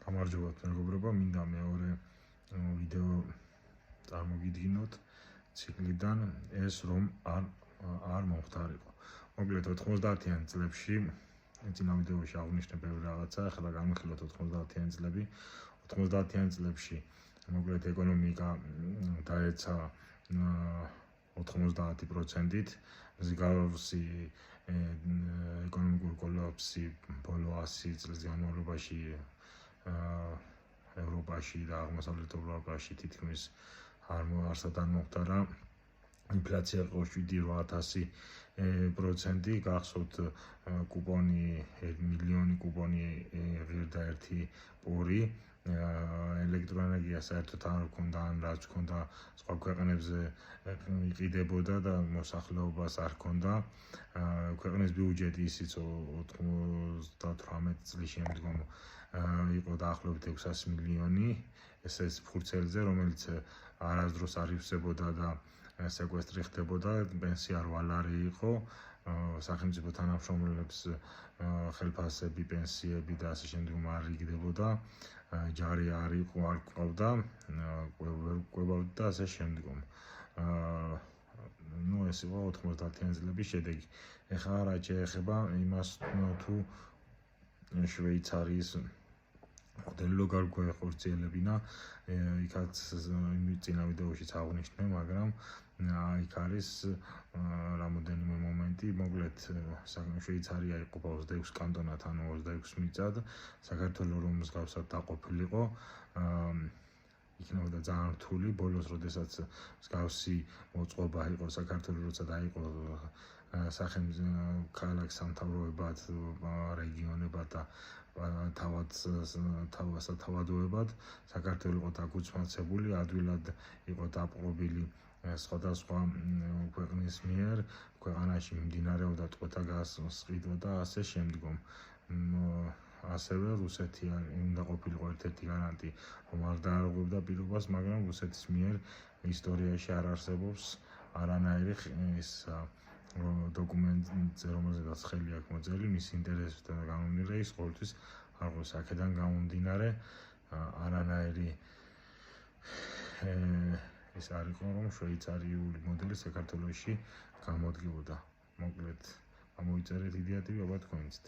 გამარჯობათ მეგობრებო, მინდა მეორე ვიდეო წარმოგიდგინოთ ციკლიდან ეს რომ არ მომხდარიყო. მოკლედ 90-იან წლებში წინა ვიდეოში აღნიშნე ბევრი რაღაცა, ახლა განვიხილოთ 90-იან წლები. 90-იან წლებში მოკლედ ეკონომიკა დაეცა 90%-ით, მსგავსი ეკონომიკური კოლაფსი ბოლო 100 წლის განმავლობაში ევროპაში და აღმოსავლეთ ევროპაში თითქმის არსად არ მოხდა. ინფლაცია იყო 7-800%, გახსოვთ კუპონი 1 მილიონი კუპონი ღირდა ერთი პური, ელექტროენერგია საერთოდ არ ჰქონდა, ან რაც ჰქონდა სხვა ქვეყნებზე იყიდებოდა და მოსახლეობას არ ჰქონდა. ქვეყნის ბიუჯეტი ისიც 98 წლის შემდგომ იყო დაახლოებით 600 მილიონი, ეს ფურცელზე, რომელიც არასდროს არ ივსებოდა და სეკვესტრი ხდებოდა, პენსია 8 ლარი იყო, სახელმწიფო თანამშრომლებს ხელფასები, პენსიები და ასე შემდგომ არ იგდებოდა, ჯარი არ იყო, არ ყავდა, კვებავდა და ასე შემდგომ. ეს იყო 90-იან წლების შედეგი. ეხლა რაც შეეხება იმას, თუ შვეიცარიის მოდელი როგორ გვეხორციელებინა, იქაც წინა ვიდეოშიც აღნიშნე, მაგრამ იქ არის რამოდენიმე მომენტი. მოკლედ შვეიცარია იყოფა 26 კანტონად, ანუ 26 მიწად. საქართველო რომ მსგავსად დაყოფილიყო, იქნებოდა ძალიან რთული. ბოლოს, როდესაც მსგავსი მოწყობა იყო საქართველოს, როცა დაიყო ქალაქ სამთავროებად, რეგიონებად და სათავადოებად, საქართველო იყო დაგუცმაცებული, ადვილად იყო დაპყრობილი სხვადასხვა ქვეყნის მიერ, ქვეყანაში მიმდინარეობდა ტყვეთა გასყიდვა და ასე შემდგომ. ასევე რუსეთი უნდა ყოფილიყო ერთ-ერთი გარანტი, რომ არ დაარღვევდა პირობას, მაგრამ რუსეთის მიერ ისტორიაში არ არსებობს არანაირი დოკუმენტზე, რომელზედაც ხელი აქვს მოწერილი, მის ინტერესებთან გამომდინარე, ის ყოველთვის არ ყავს. აქედან გამომდინარე, არანაირი ის არ იყო, რომ შვეიცარიული მოდელი საქართველოში გამოდგებოდა. მოკლედ, ამოვიწერეთ იდეატივი, აბა თქვენიც.